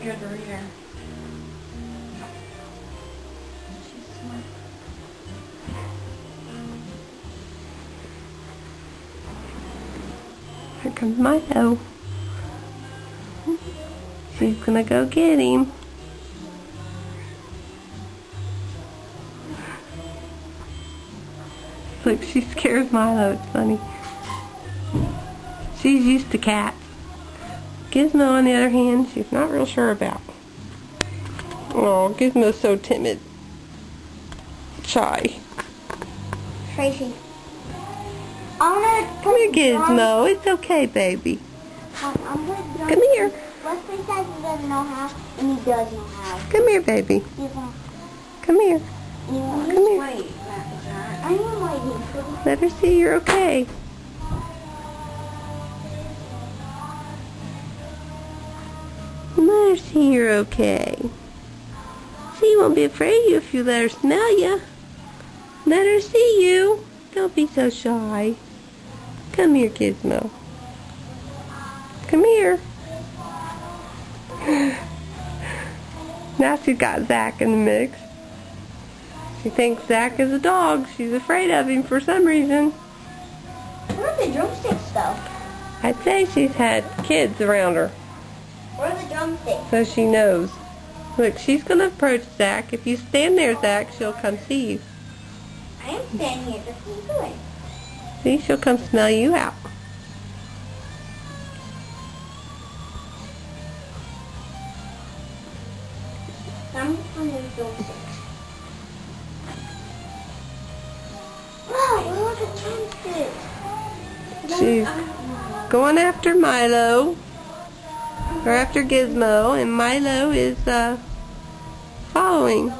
good reader. She's smart. Here comes Milo. She's gonna go get him. Look, she scares Milo. It's funny. She's used to cats. Gizmo, on the other hand, she's not real sure about. Oh, Gizmo's so timid. Shy. Tracy. Come here, Gizmo. It's okay, baby. Come here. Wesley says he doesn't know how, and he does know how. Come here, baby. Come here. Come here. Wait, I am waiting. Let her see you're okay. Let her see you're okay. She won't be afraid of you if you let her smell you. Let her see you. Don't be so shy. Come here, Gizmo. Come here. Now she's got Zach in the mix. She thinks Zach is a dog. She's afraid of him for some reason. Where are the drumsticks, though? I'd say she's had kids around her, Where are the drumsticks? so she knows. Look, she's going to approach Zach. If you stand there, Zach, she'll come see you. I am standing here. Just keep doing. See, she'll come smell you out. I'm on the drumsticks. Wow, where are the drumsticks? She's going after Milo, or after Gizmo, and Milo is following.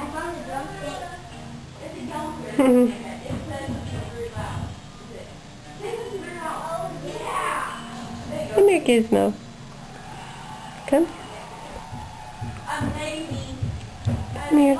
I found the drumstick. Come here, Gizmo. Come. Come here.